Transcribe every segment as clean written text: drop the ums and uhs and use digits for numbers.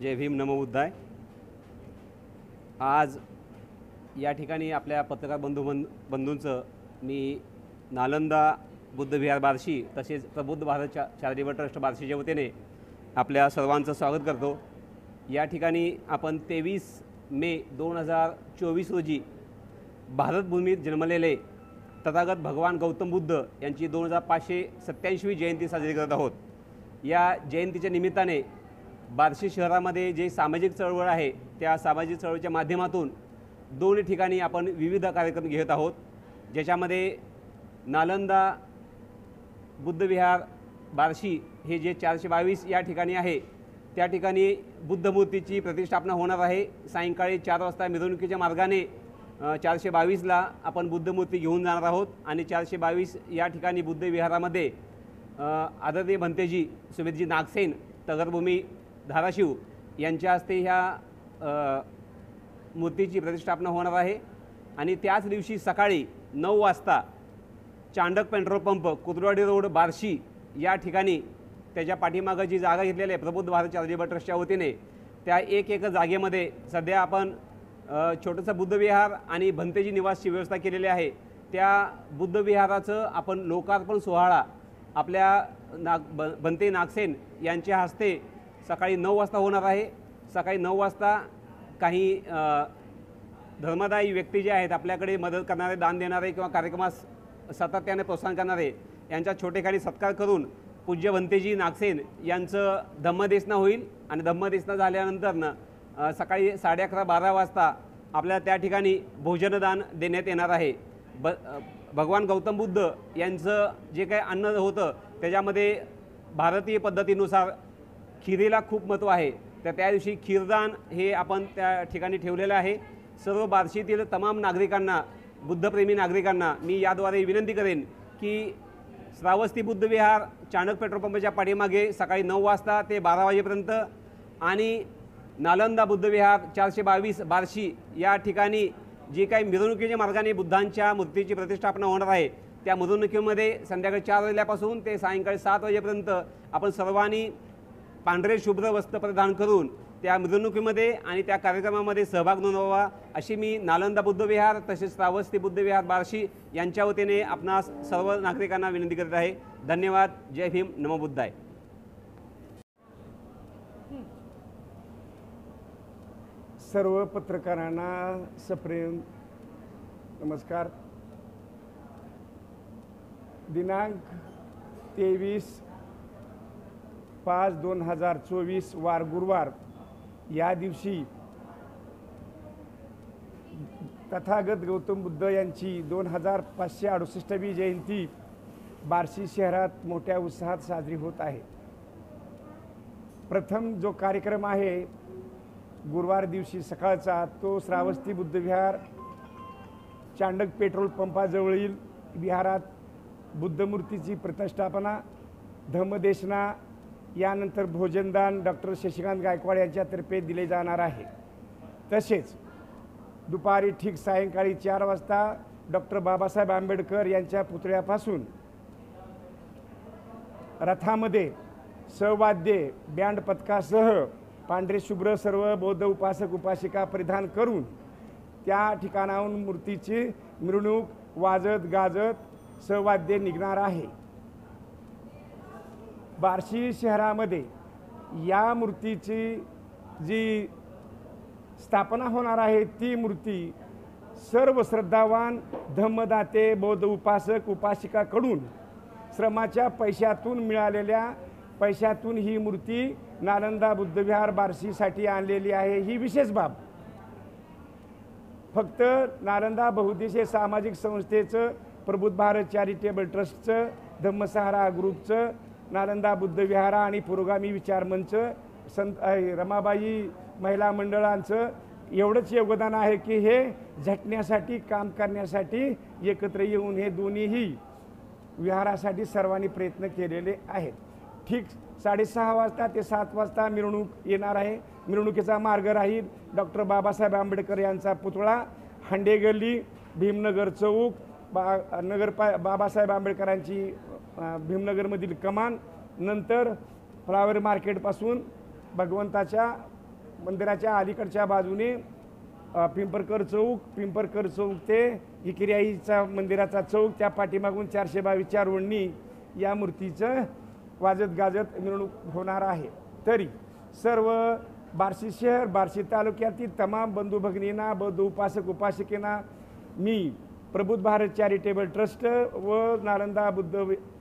जय भीम नमो बुद्धाय। आज या ठिकाणी आपल्या पत्रकार बंधूंचं मी नालंदा बुद्ध विहार बार्शी तसेच प्रबुद्ध भारत चॅरिटेबल ट्रस्ट बार्शीच्या वतीने आपल्या सर्वांचं स्वागत करतो। या ठिकाणी आपण 23 मे 2024 रोजी भारतभूमीत जन्मलेले तथागत भगवान गौतम बुद्ध यांची 2587वी जयंती साजरी करत आहोत। या जयंतीच्या निमित्ताने बार्शी शहरामध्ये जे सामाजिक चळवळ आहे त्या सामाजिक चळवळीच्या माध्यमातून दोन ठिकाणी आपण विविध कार्यक्रम घेत आहोत, ज्याच्यामध्ये नालंदा बुद्ध विहार बार्शी हे जे 422 या ठिकाणी आहे त्या ठिकाणी बुद्धमूर्तीची प्रतिष्ठापना होणार आहे। सायंकाळी 4 वाजता मिरवणुकीच्या मार्गाने 422ला आपण बुद्धमूर्ती घेऊन जाणार आहोत आणि 422 या ठिकाणी बुद्ध विहारामध्ये आदरणीय भंतेजी सुमितजी नागसेन तगरभूमी धाराशिव यांच्या हस्ते ह्या मूर्तीची प्रतिष्ठापना होणार आहे। आणि त्याच दिवशी सकाळी 9 वाजता Chandak petrol pump Kuturwadi road Barshi या ठिकाणी त्याच्या पाठीमागं जी जागा घेतलेली आहे प्रबुद्ध भारत चॅरिटेबल ट्रस्टच्या वतीने त्या एक जागेमध्ये सध्या आपण छोटंसं बुद्ध विहार आणि भंतेजी निवासची व्यवस्था केलेली आहे। त्या बुद्ध विहाराचं आपण लोकार्पण सोहळा आपल्या भंते नागसेन यांच्या हस्ते सकाळी 9 वाजता होणार आहे। सकाळी 9 वाजता काही धर्मदायी व्यक्ती जे आहेत आपल्याकडे मदत करणारे, दान देणारे किंवा कार्यक्रमास सातत्याने प्रोत्साहन करणारे यांचा छोटेखानी सत्कार करून पूज्य भंतेजी नागसेन यांचं धम्मदेसना होईल आणि धम्मदेसना झाल्यानंतर सकाळी 11:30-12 वाजता आपल्याला त्या ठिकाणी भोजनदान देण्यात येणार आहे। भगवान गौतम बुद्ध यांचं जे काही अन्न होतं त्याच्यामध्ये भारतीय पद्धतीनुसार खिरीला खूप महत्त्व आहे, तर त्या दिवशी खीरदान हे आपण त्या ठिकाणी ठेवलेलं आहे। सर्व बार्शीतील तमाम नागरिकांना, बुद्धप्रेमी नागरिकांना मी याद्वारे विनंती करेन की श्रावस्ती बुद्ध विहार चाणक पेट्रोल पंपाच्या पाठीमागे सकाळी 9 वाजता ते 12 वाजेपर्यंत आणि नालंदा बुद्ध विहार 422 बार्शी या ठिकाणी जी काही मिरवणुकीच्या मार्गाने बुद्धांच्या मूर्तीची प्रतिष्ठापना होणार आहे त्या मिरवणुकीमध्ये संध्याकाळी 4 वाजल्यापासून ते सायंकाळी 7 वाजेपर्यंत आपण सर्वांनी पांढरे शुभ्र वस्त्र परिधान करून त्या मिरवणुकीमध्ये आणि त्या कार्यक्रमामध्ये सहभाग नोंदवावा अशी मी नालंदा बुद्ध विहार तसेच श्रावस्ती बुद्ध विहार बार्शी यांच्या वतीने आपणास सर्व नागरिकांना विनंती करत आहे। धन्यवाद। जय भीम नमो बुद्धाय। सर्व पत्रकारांना सप्रेम नमस्कार। दिनांक 23/5/2024 वार गुरुवार या दिवशी तथागत गौतम बुद्ध यांची 2568वी जयंती बार्शी शहरात मोठ्या उत्साहात साजरी होत आहे। प्रथम जो कार्यक्रम आहे गुरुवार दिवशी सकाळचा तो श्रावस्ती बुद्ध विहार चांडक पेट्रोल पंपाजवळील विहारात बुद्धमूर्तीची प्रतिष्ठापना, धम्मदेशना, यानंतर भोजनदान डॉक्टर शशिकांत गायकवाड यांच्यातर्फे दिले जाणार आहे। तसेच दुपारी ठीक सायंकाळी 4 वाजता डॉक्टर बाबासाहेब आंबेडकर यांच्या पुतळ्यापासून रथामध्ये सवाद्ये बँड पथकासह पांढरे शुभ्र सर्व बौद्ध उपासक उपासिका परिधान करून त्या ठिकाणाहून मूर्तीची मिरवणूक वाजत गाजत सवाद्ये निघणार आहे। बार्शी शहरामध्ये या मूर्तीची जी स्थापना होणार आहे ती मूर्ती सर्व श्रद्धावान धम्मदाते बौद्ध उपासक उपासिकाकडून श्रमाच्या पैशातून मिळालेल्या पैशातून ही मूर्ती नालंदा बुद्ध विहार बार्शीसाठी आणलेली आहे। ही विशेष बाब फक्त नालंदा बहुउद्देशीय सामाजिक संस्थेचं, प्रबुद्ध भारत चॅरिटेबल ट्रस्टचं, धम्मसहारा ग्रुपचं, नालंदा बुद्ध विहारा आणि पुरोगामी विचार मंच, संत रमाबाई महिला मंडळांचं एवढंच योगदान आहे की हे झटण्यासाठी काम करण्यासाठी एकत्र येऊन हे दोन्हीही विहारासाठी सर्वांनी प्रयत्न केलेले आहेत। ठीक 6:30 वाजता ते 7 वाजता मिरवणूक येणार आहे। मिरवणुकीचा मार्ग राहील डॉक्टर बाबासाहेब आंबेडकर यांचा पुतळा, हांडे गल्ली, भीमनगर चौक, बाबासाहेब आंबेडकरांची भीमनगरमधील कमान, नंतर फ्लावर मार्केटपासून भगवंताच्या मंदिराच्या अलीकडच्या बाजूने पिंपरकर चौक ते इकिर्याईचा मंदिराचा चौक, त्या पाठीमागून 422 रोडनी या मूर्तीचं वाजत गाजत मिरवणूक होणार आहे। तरी सर्व बार्शी शहर बार्शी तालुक्यातील तमाम बंधू भगिनींना, बौद्ध उपासक उपासिकेंना मी प्रबुद्ध भारत चॅरिटेबल ट्रस्ट व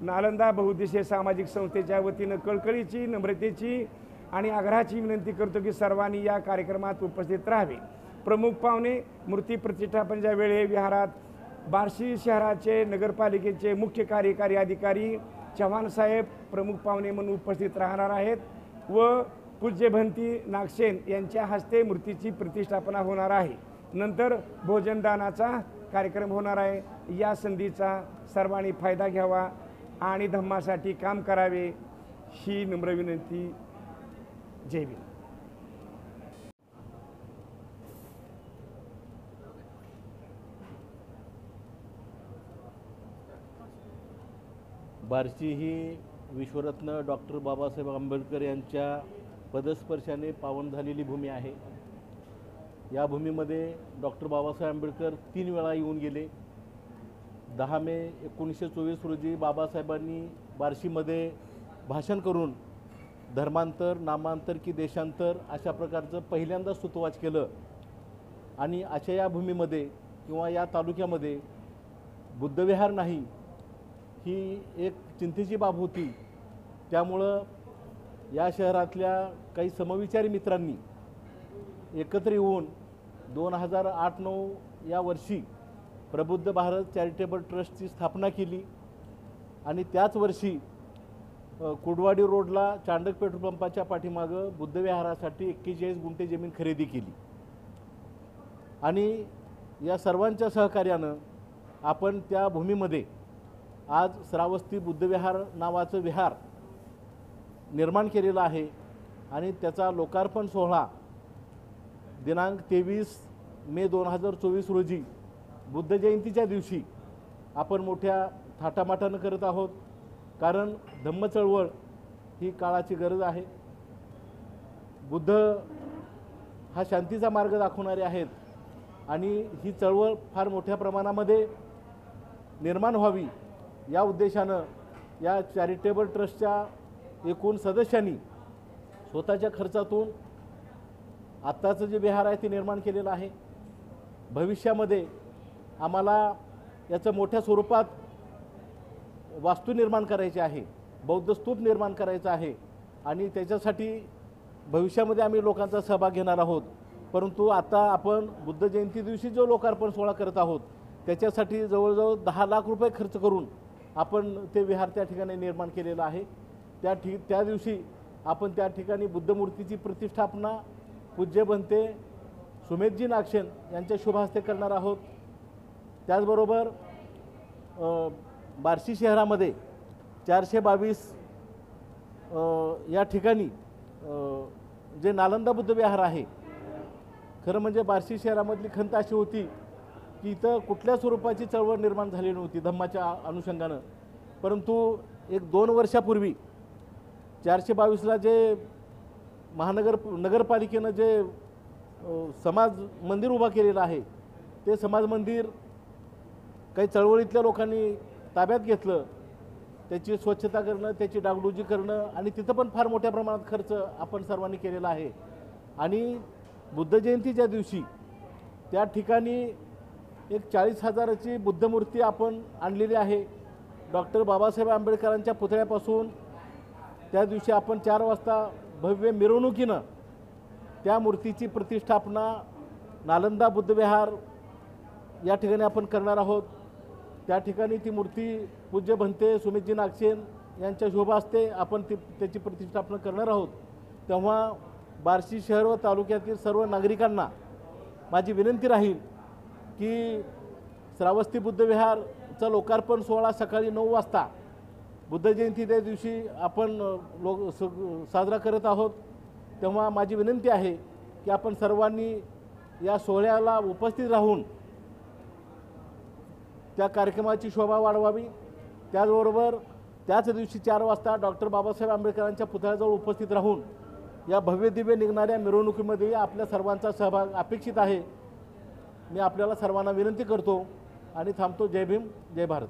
नालंदा बहुउद्देशीय सामाजिक संस्थेच्या वतीनं कळकळीची, नम्रतेची आणि आग्रहाची विनंती करतो की सर्वांनी या कार्यक्रमात उपस्थित राहावे। प्रमुख पाहुणे मूर्ती प्रतिष्ठापनेच्या वेळी विहारात बार्शी शहराचे नगरपालिकेचे मुख्य कार्यकारी अधिकारी चव्हाण साहेब प्रमुख पाहुणे म्हणून उपस्थित राहणार आहेत व पूज्य भंती नागसेन यांच्या हस्ते मूर्तीची प्रतिष्ठापना होणार आहे। नंतर भोजनदानाचा कार्यक्रम होणार आहे। या संधीचा सर्वांनी फायदा घ्यावा आणि धम्मासाठी काम करावे ही नम्र विनंती। जय भीम। बार्शी ही विश्वरत्न डॉक्टर बाबासाहेब आंबेडकर यांच्या पदस्पर्शाने पावन झालेली भूमी आहे। या भूमीमध्ये डॉक्टर बाबासाहेब आंबेडकर 3 वेळा येऊन गेले। 10 मे 1924 रोजी बाबासाहेबांनी बार्शीमध्ये भाषण करून धर्मांतर, नामांतर की देशांतर अशा प्रकारचं पहिल्यांदा स्तुतवाच केलं आणि अशा या भूमीमध्ये किंवा या तालुक्यामध्ये बुद्धविहार नाही ही एक चिंतेची बाब होती। त्यामुळं या शहरातल्या काही समविचारी मित्रांनी एकत्र येऊन 2008-9 या वर्षी प्रबुद्ध भारत चॅरिटेबल ट्रस्टची स्थापना केली आणि त्याच वर्षी कुडवाडी रोडला चांडक पेट्रोल पंपाच्या पाठीमागं बुद्धविहारासाठी 41 गुंठे जमीन खरेदी केली आणि या सर्वांच्या सहकार्यानं आपण त्या भूमीमध्ये आज श्रावस्ती बुद्धविहार नावाचं विहार निर्माण केलेलं आहे आणि त्याचा लोकार्पण सोहळा दिनांक 23 मे 2024 रोजी बुद्ध जयंतीच्या दिवशी आपण मोठ्या थाटामाटानं करत आहोत। कारण धम्म चळवळ ही काळाची गरज आहे। बुद्ध हा शांतीचा मार्ग दाखवणारे आहेत आणि ही चळवळ फार मोठ्या प्रमाणामध्ये निर्माण व्हावी या उद्देशानं या चॅरिटेबल ट्रस्टच्या एकूण सदस्यांनी स्वतःच्या खर्चातून आत्ताचं जे विहार आहे ते निर्माण केलेलं आहे। भविष्यामध्ये आम्हाला याचं मोठ्या स्वरूपात वास्तू निर्माण करायची आहे, बौद्ध स्तूप निर्माण करायचं आहे आणि त्याच्यासाठी भविष्यामध्ये आम्ही लोकांचा सहभाग घेणार आहोत। परंतु आता आपण बुद्ध जयंती दिवशी जो लोकार्पण सोहळा करत आहोत त्याच्यासाठी जवळजवळ 10 लाख रुपये खर्च करून आपण ते विहार त्या ठिकाणी निर्माण केलेलं आहे। त्या दिवशी आपण त्या ठिकाणी बुद्धमूर्तीची प्रतिष्ठापना पूज्य भंते सुमेधजी नागसेन यांच्या शुभ हस्ते करणार आहोत। त्याचबरोबर बार्शी शहरामध्ये 422 या ठिकाणी जे नालंदा बुद्ध विहार आहे, खरं म्हणजे बार्शी शहरामधली खंत अशी होती की इथं कुठल्या स्वरूपाची चळवळ निर्माण झाली नव्हती धम्माच्या अनुषंगानं। परंतु 1-2 वर्षापूर्वी 422ला जे नगरपालिकेनं जे समाज मंदिर उभा केलेलं आहे ते समाज मंदिर काही चळवळीतल्या लोकांनी ताब्यात घेतलं। त्याची स्वच्छता करणं, त्याची डागडुजी करणं आणि तिथं पण फार मोठ्या प्रमाणात खर्च आपण सर्वांनी केलेला आहे आणि बुद्ध जयंतीच्या दिवशी त्या ठिकाणी एक 40,000ची बुद्धमूर्ती आपण आणलेली आहे। डॉक्टर बाबासाहेब आंबेडकरांच्या पुतळ्यापासून त्या दिवशी आपण 4 वाजता भव्य मिरवणुकीनं त्या मूर्तीची प्रतिष्ठापना नालंदा बुद्धविहार या ठिकाणी आपण करणार आहोत। त्या ठिकाणी ती मूर्ती पूज्य भंते सुमेधजी नागसेन यांच्या शुभ हस्ते आपण त्याची प्रतिष्ठापना करणार आहोत। तेव्हा बार्शी शहर व तालुक्यातील सर्व नागरिकांना माझी विनंती राहील की श्रावस्ती बुद्धविहारचा लोकार्पण सोहळा सकाळी 9 वाजता बुद्ध जयंती त्या दिवशी आपण साजरा करत आहोत। तेव्हा माझी विनंती आहे की आपण सर्वांनी या सोहळ्याला उपस्थित राहून त्या कार्यक्रमाची शोभा वाढवावी। त्याचबरोबर त्याच दिवशी 4 वाजता डॉक्टर बाबासाहेब आंबेडकरांच्या पुतळ्याजवळ उपस्थित राहून या भव्यदिव्य निघणाऱ्या मिरवणुकीमध्ये आपल्या सर्वांचा सहभाग अपेक्षित आहे. मी आपल्याला सर्वांना विनंती करतो आणि थांबतो. जय भीम, जय भारत.